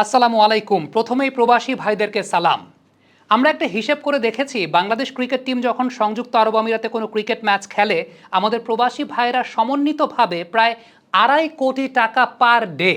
আসসালামু আলাইকুম। প্রথমেই প্রবাসী ভাইদেরকে সালাম। আমরা একটা হিসেব করে দেখেছি, বাংলাদেশ ক্রিকেট টিম যখন সংযুক্ত আরব আমিরাতে কোনো ক্রিকেট ম্যাচ খেলে, আমাদের প্রবাসী ভাইয়েরা সমন্বিতভাবে প্রায় 2.5 কোটি টাকা পার ডে,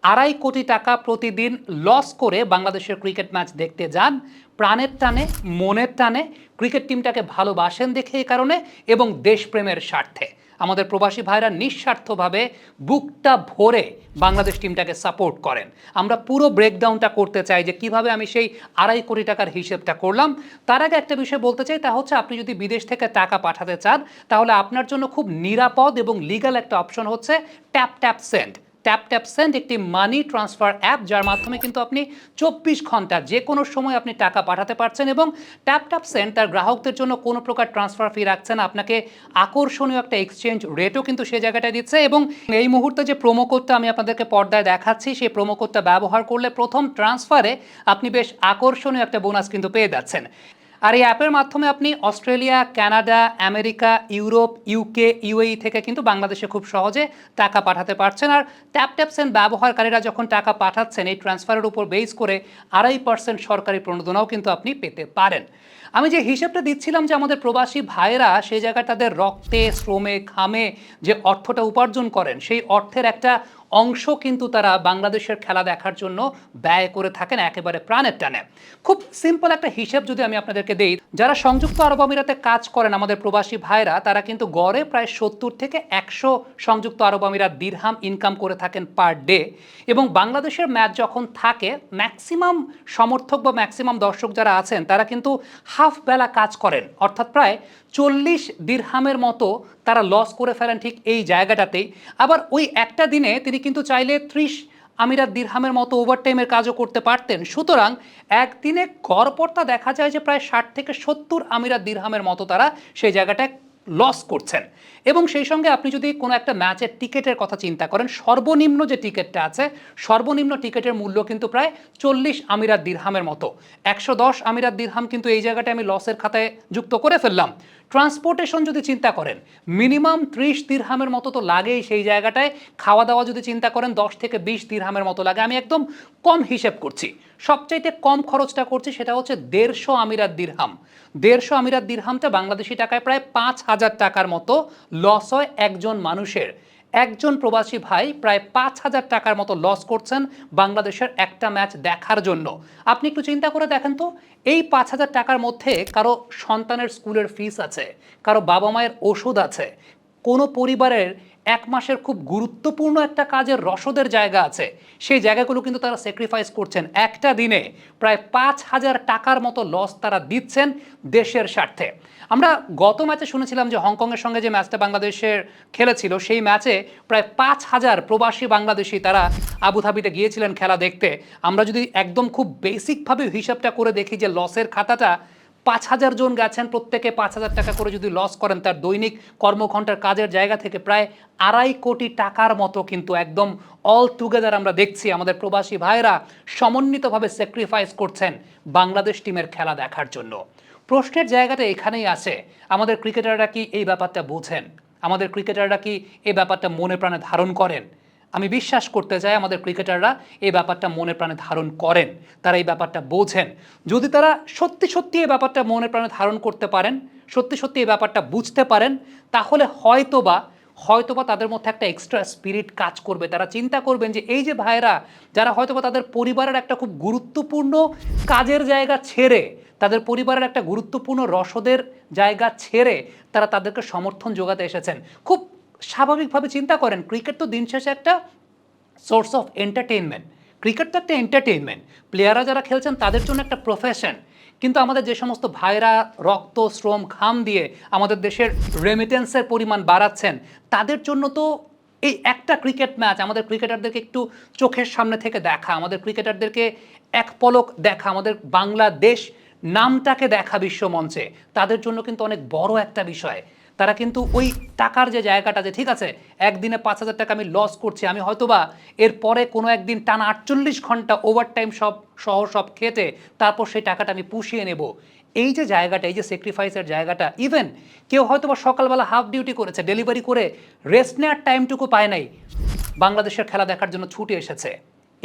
2.5 কোটি টাকা প্রতিদিন লস করে বাংলাদেশের ক্রিকেট ম্যাচ দেখতে যান। প্রাণের টানে, মনের টানে, ক্রিকেট টিমটাকে ভালোবাসেন দেখে এই কারণে, এবং দেশপ্রেমের স্বার্থে আমাদের প্রবাসী ভাইরা নিঃস্বার্থভাবে বুকটা ভরে বাংলাদেশ টিমটাকে সাপোর্ট করেন। আমরা পুরো ব্রেকডাউনটা করতে চাই যে কিভাবে আমি সেই 2.5 কোটি টাকার হিসেবটা করলাম। তার আগে একটা বিষয় বলতে চাই, তা হচ্ছে আপনি যদি বিদেশ থেকে টাকা পাঠাতে চান, তাহলে আপনার জন্য খুব নিরাপদ এবং লিগ্যাল একটা অপশন হচ্ছে tap tap send. Tap tap send একটি মানি ট্রান্সফার অ্যাপ, যার মাধ্যমে কিন্তু আপনি 24 ঘন্টা যে কোনো সময় আপনি টাকা পাঠাতে পারছেন, এবং ট্যাপ ট্যাপ সেন্ড তার গ্রাহকদের জন্য কোনো প্রকার ট্রান্সফার ফি রাখছে না। আপনাকে আকর্ষণীয় একটা এক্সচেঞ্জ রেটও কিন্তু সে জায়গাটায় দিচ্ছে, এবং এই মুহূর্তে যে প্রোমো কোডটা আমি আপনাদেরকে পর্দায় দেখাচ্ছি, সেই প্রোমো কোডটা ব্যবহার করলে প্রথম ট্রান্সফারে আপনি বেশ আকর্ষণীয় একটা বোনাস কিন্তু পেয়ে যাচ্ছেন। আর এই অ্যাপের মাধ্যমে আপনি Australia, Canada, America, Europe, UK, UAE থেকে কিন্তু বাংলাদেশে খুব সহজে টাকা পাঠাতে পারছেন। আর ট্যাপ ট্যাপ সেন্ড ব্যবহারকারীরা যখন টাকা পাঠাচ্ছেন, এই ট্রান্সফারের উপর বেস করে 2.5% সরকারি প্রণোদনাও কিন্তু আপনি পেতে পারেন। আমি যে হিসেবটা দিচ্ছিলাম যে আমাদের প্রবাসী ভাইয়েরা সেই জায়গায় তাদের রক্তে, শ্রমে, ঘামে যে অর্থটা উপার্জন করেন, সেই অর্থের একটা অংশ কিন্তু তারা বাংলাদেশের খেলা দেখার জন্য ব্যয় করে থাকেন একেবারে প্রাণের টানে। খুব সিম্পল একটা হিসেব যদি আমি আপনাদেরকে দিই, যারা সংযুক্ত আরব আমিরাতে কাজ করেন আমাদের প্রবাসী ভাইরা, তারা কিন্তু গড়ে প্রায় 70 থেকে 100 সংযুক্ত আরব আমিরাত দিরহাম ইনকাম করে থাকেন পার ডে। এবং বাংলাদেশের ম্যাচ যখন থাকে, ম্যাক্সিমাম সমর্থক বা ম্যাক্সিমাম দর্শক যারা আছেন, তারা কিন্তু হাফ বেলা কাজ করেন, অর্থাৎ প্রায় 40 দিরহামের মতো তারা লস করে ফেলেন ঠিক এই জায়গাটাতেই। আবার ওই একটা দিনে তিনি কিন্তু চাইলে 30 আমিরাত দিরহামের মতো ওভারটাইমের কাজও করতে পারতেন। সুতরাং একদিনে গড়পড়তা দেখা যায় যে প্রায় 60 থেকে 70 আমিরাত দিরহামের মতো তারা সেই জায়গাটায় লস করছেন। এবং সেই সঙ্গে আপনি যদি কোনো একটা ম্যাচের টিকিটের কথা চিন্তা করেন, সর্বনিম্ন যে টিকিটটা আছে, সর্বনিম্ন টিকিটের মূল্য কিন্তু প্রায় 40 আমিরাত দিরহামের মতো। 110 আমিরাত দিরহাম কিন্তু এই জায়গাটায় আমি লসের খাতায় যুক্ত করে ফেললাম। ট্রান্সপোর্টেশন যদি চিন্তা করেন, মিনিমাম 30 দিরহামের মতো তো লাগেই সেই জায়গাটায়। খাওয়া দাওয়া যদি চিন্তা করেন, 10 থেকে 20 দিরহামের মতো লাগে। আমি একদম কম হিসেব করছি, সবচাইতে কম খরচটা করছি, সেটা হচ্ছে 150 আমিরাত দিরহাম। 150 আমিরাত দিরহামতে বাংলাদেশি টাকায় প্রায় 5,000 টাকার মতো লস হয় একজন মানুষের। একজন প্রবাসী ভাই প্রায় 5,000 টাকার মতো লস করছেন বাংলাদেশের একটা ম্যাচ দেখার জন্য। আপনি একটু চিন্তা করে দেখেন তো, এই 5,000 টাকার মধ্যে কারো সন্তানের স্কুলের ফিস আছে, কারো বাবা মায়ের ওষুধ আছে, কোনো পরিবারের 1 মাসের খুব গুরুত্বপূর্ণ একটা কাজের রসদের জায়গা আছে, সেই জায়গাগুলো কিন্তু তারা স্যাক্রিফাইস করছেন। একটা দিনে প্রায় 5,000 টাকার মতো লস তারা দিচ্ছেন দেশের স্বার্থে। আমরা গত ম্যাচে শুনেছিলাম যে হংকংয়ের সঙ্গে যে ম্যাচটা বাংলাদেশের খেলেছিল, সেই ম্যাচে প্রায় 5,000 প্রবাসী বাংলাদেশি তারা আবুধাবিতে গিয়েছিলেন খেলা দেখতে। আমরা যদি একদম খুব বেসিকভাবে হিসাবটা করে দেখি যে লসের খাতাটা, 5,000 জন গেছেন, প্রত্যেকে 5,000 টাকা করে যদি লস করেন, তার দৈনিক কর্মঘণ্টার কাজের জায়গা থেকে প্রায় 2.5 কোটি টাকার মতো কিন্তু একদম অল টুগেদার আমরা দেখছি আমাদের প্রবাসী ভাইরা সমন্বিতভাবে স্যাক্রিফাইস করছেন বাংলাদেশ টিমের খেলা দেখার জন্য। প্রশ্নের জায়গাটা এখানেই আছে, আমাদের ক্রিকেটাররা কি এই ব্যাপারটা বোঝেন? আমাদের ক্রিকেটাররা কি এই ব্যাপারটা মনে প্রাণে ধারণ করেন? আমি বিশ্বাস করতে চাই আমাদের ক্রিকেটাররা এই ব্যাপারটা মনে প্রাণে ধারণ করেন, তারা এই ব্যাপারটা বোঝেন। যদি তারা সত্যি সত্যি এই ব্যাপারটা মনে প্রাণে ধারণ করতে পারেন, সত্যি সত্যি এই ব্যাপারটা বুঝতে পারেন, তাহলে হয়তোবা তাদের মধ্যে একটা এক্সট্রা স্পিরিট কাজ করবে। তারা চিন্তা করবেন যে এই যে ভাইরা, যারা হয়তোবা তাদের পরিবারের একটা খুব গুরুত্বপূর্ণ কাজের জায়গা ছেড়ে, তাদের পরিবারের একটা গুরুত্বপূর্ণ রসদের জায়গা ছেড়ে তারা তাদেরকে সমর্থন যোগাতে এসেছেন। খুব স্বাভাবিকভাবে চিন্তা করেন, ক্রিকেট তো দিন শেষে একটা সোর্স অফ এন্টারটেইনমেন্ট। ক্রিকেট তো একটা এন্টারটেইনমেন্ট, প্লেয়াররা যারা খেলছেন তাদের জন্য একটা প্রফেশন। কিন্তু আমাদের যে সমস্ত ভাইরা রক্ত, শ্রম, ঘাম দিয়ে আমাদের দেশের রেমিটেন্সের পরিমাণ বাড়াচ্ছেন, তাদের জন্য তো এই একটা ক্রিকেট ম্যাচ, আমাদের ক্রিকেটারদেরকে একটু চোখের সামনে থেকে দেখা, আমাদের ক্রিকেটারদেরকে এক পলক দেখা, আমাদের বাংলাদেশ নামটাকে দেখা বিশ্ব মঞ্চে, তাদের জন্য কিন্তু অনেক বড় একটা বিষয়। তারা কিন্তু ওই টাকার যে জায়গাটা, যে ঠিক আছে একদিনে 5,000 টাকা আমি লস করছি, আমি হয়তোবা এরপরে কোনো একদিন টানা 48 ঘন্টা ওভারটাইম সব খেটে তারপর সেই টাকাটা আমি পুষিয়ে নেব, এই যে জায়গাটা, এই যে স্যাক্রিফাইসের জায়গাটা। ইভেন কেউ হয়তোবা সকালবেলা হাফ ডিউটি করেছে, ডেলিভারি করে রেস্ট নেওয়ার টাইমটুকু পায় নাই, বাংলাদেশের খেলা দেখার জন্য ছুটে এসেছে।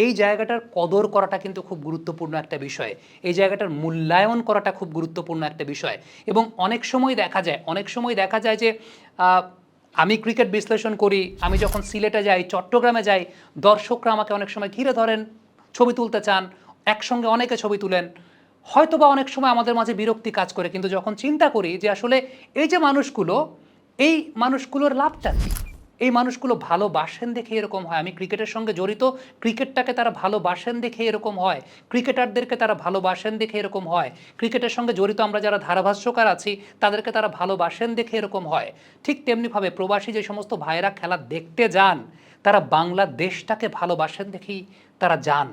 এই জায়গাটার কদর করাটা কিন্তু খুব গুরুত্বপূর্ণ একটা বিষয়, এই জায়গাটার মূল্যায়ন করাটা খুব গুরুত্বপূর্ণ একটা বিষয়। এবং অনেক সময় দেখা যায় যে আমি ক্রিকেট বিশ্লেষণ করি, আমি যখন সিলেটে যাই, চট্টগ্রামে যাই, দর্শকরা আমাকে অনেক সময় ঘিরে ধরেন, ছবি তুলতে চান, একসঙ্গে অনেকে ছবি তুলেন, হয়তো বা অনেক সময় আমাদের মাঝে বিরক্তি কাজ করে। কিন্তু যখন চিন্তা করি যে আসলে এই যে মানুষগুলো, এই মানুষগুলোর লাভটা কী, এই মানুষগুলো ভালোবাসেন দেখে এরকম হয়, আমি ক্রিকেটের সঙ্গে জড়িত, ক্রিকেটটাকে তারা ভালোবাসেন দেখে এরকম হয়, ক্রিকেটারদেরকে তারা ভালোবাসেন দেখে এরকম হয়, ক্রিকেটের সঙ্গে জড়িত আমরা যারা ধারাভাষ্যকার আছি তাদেরকে তারা ভালোবাসেন দেখে এরকম হয়। ঠিক তেমনিভাবে প্রবাসী যে সমস্ত ভাইয়েরা খেলা দেখতে যান, তারা বাংলাদেশটাকে ভালোবাসেন দেখেই তারা যান,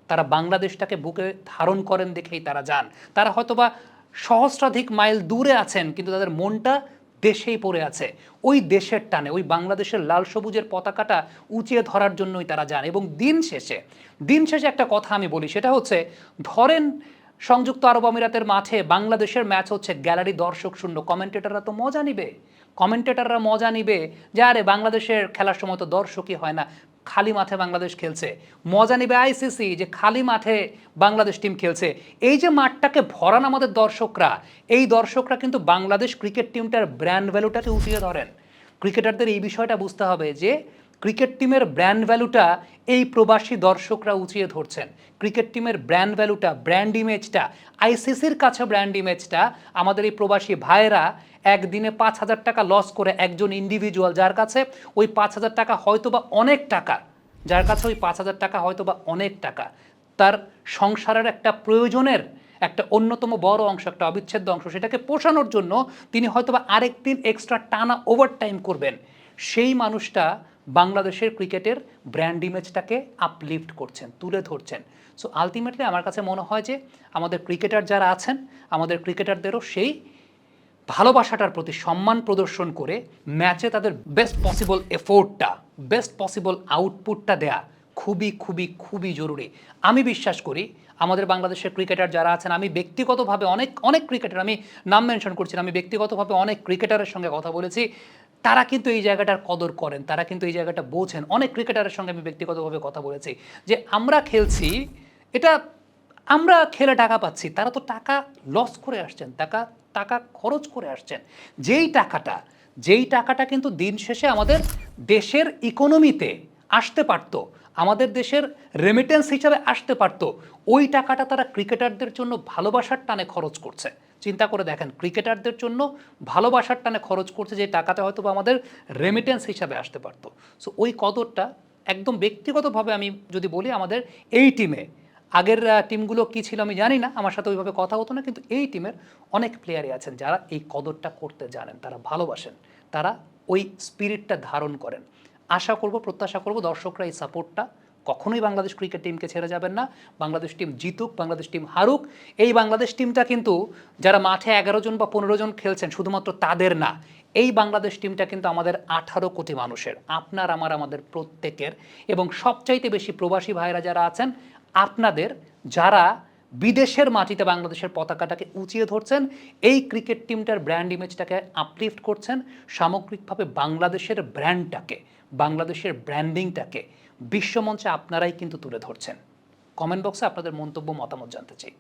তারা বাংলাদেশটাকে বুকে ধারণ করেন দেখেই তারা যান। তারা হয়তোবা সহস্রাধিক মাইল দূরে আছেন, কিন্তু তাদের মনটা দেশেই পড়ে আছে, ওই দেশের টানে, ওই বাংলাদেশের লাল সবুজের পতাকাটা উঁচিয়ে ধরার জন্যই তারা যান। এবং দিন শেষে একটা কথা আমি বলি, সেটা হচ্ছে, ধরেন সংযুক্ত আরব আমিরাতের মাঠে বাংলাদেশের ম্যাচ হচ্ছে, গ্যালারি দর্শক শূন্য, কমেন্টেটররা তো মজা নিবে যে আরে বাংলাদেশের খেলার সময় তো দর্শকই হয় না, খালি মাঠে বাংলাদেশ খেলছে। মজা নিবে আইসিসি যে খালি মাঠে বাংলাদেশ টিম খেলছে। এই যে মাঠটাকে ভরান আমাদের দর্শকরা, এই দর্শকরা কিন্তু বাংলাদেশ ক্রিকেট টিমটার ব্র্যান্ড ভ্যালুটাকে উঠিয়ে ধরেন। ক্রিকেটারদের এই বিষয়টা বুঝতে হবে যে ক্রিকেট টিমের ব্র্যান্ড ভ্যালুটা এই প্রবাসী দর্শকরা উঁচিয়ে ধরছেন। ক্রিকেট টিমের ব্র্যান্ড ভ্যালুটা, ব্র্যান্ড ইমেজটা, আইসিসির কাছে ব্র্যান্ড ইমেজটা আমাদের এই প্রবাসী ভাইয়েরা একদিনে 5,000 টাকা লস করে, একজন ইন্ডিভিজুয়াল যার কাছে ওই 5,000 টাকা হয়তোবা অনেক টাকা, যার কাছে ওই 5,000 টাকা হয়তোবা অনেক টাকা, তার সংসারের একটা প্রয়োজনের একটা অন্যতম বড় অংশ, একটা অবিচ্ছেদ্য অংশ, সেটাকে পোষানোর জন্য তিনি হয়তোবা আরেক দিন এক্সট্রা টানা ওভারটাইম করবেন। সেই মানুষটা বাংলাদেশের ক্রিকেটের ব্র্যান্ড ইমেজটাকে আপলিফট করছেন, তুলে ধরছেন। সো আলটিমেটলি আমার কাছে মনে হয় যে আমাদের ক্রিকেটার যারা আছেন, আমাদের ক্রিকেটারদেরও সেই ভালোবাসাটার প্রতি সম্মান প্রদর্শন করে ম্যাচে তাদের বেস্ট পসিবল এফোর্টটা, বেস্ট পসিবল আউটপুটটা দেয়া খুবই খুবই খুবই জরুরি। আমি বিশ্বাস করি আমাদের বাংলাদেশের ক্রিকেটার যারা আছেন, আমি ব্যক্তিগতভাবে অনেক ক্রিকেটার, আমি নাম মেনশন করছি না, আমি ব্যক্তিগতভাবে অনেক ক্রিকেটারের সঙ্গে কথা বলেছি, তারা কিন্তু এই জায়গাটার কদর করেন, তারা কিন্তু এই জায়গাটা বোঝেন। অনেক ক্রিকেটারের সঙ্গে আমি ব্যক্তিগতভাবে কথা বলেছি যে আমরা খেলছি, এটা আমরা খেলে টাকা পাচ্ছি, তারা তো টাকা লস করে আসছেন, টাকা খরচ করে আসছেন। যেই টাকাটা কিন্তু দিন শেষে আমাদের দেশের ইকোনমিতে আসতে পারত, আমাদের দেশের রেমিটেন্স হিসাবে আসতে পারত, ওই টাকাটা তারা ক্রিকেটারদের জন্য ভালোবাসার টানে খরচ করছে। চিন্তা করে দেখেন, ক্রিকেটারদের জন্য ভালোবাসার টানে খরচ করছে, যে টাকাটা হয়তো আমাদের রেমিটেন্স হিসাবে আসতে পারত। সো ওই কদরটা একদম ব্যক্তিগতভাবে আমি যদি বলি, আমাদের এই টিমে, আগের টিমগুলো কী ছিল আমি জানি না, আমার সাথে ওইভাবে কথা হতো না, কিন্তু এই টিমের অনেক প্লেয়ারই আছেন যারা এই কদরটা করতে জানেন, তারা ভালোবাসেন, তারা ওই স্পিরিটটা ধারণ করেন। আশা করব, প্রত্যাশা করব দর্শকরা এই সাপোর্টটা কখনোই বাংলাদেশ ক্রিকেট টিমকে ছেড়ে যাবেন না। বাংলাদেশ টিম জিতুক, বাংলাদেশ টিম হারুক, এই বাংলাদেশ টিমটা কিন্তু যারা মাঠে 11 জন বা 15 জন খেলছেন, শুধুমাত্র তাদের না, এই বাংলাদেশ টিমটা কিন্তু আমাদের 18 কোটি মানুষের, আপনার আমার, আমাদের প্রত্যেকের। এবং সবচাইতে বেশি প্রবাসী ভাইরা যারা আছেন আপনাদের, যারা বিদেশের মাটিতে বাংলাদেশের পতাকাটাকে উঁচিয়ে ধরছেন, এই ক্রিকেট টিমটার ব্র্যান্ড ইমেজটাকে আপলিফট করছেন, সামগ্রিকভাবে বাংলাদেশের ব্র্যান্ডটাকে, বাংলাদেশের ব্র্যান্ডিংটাকে বিশ্বমঞ্চে আপনারাই কিন্তু তুলে ধরছেন। কমেন্ট বক্সে আপনাদের মন্তব্য, মতামত জানতে চাই।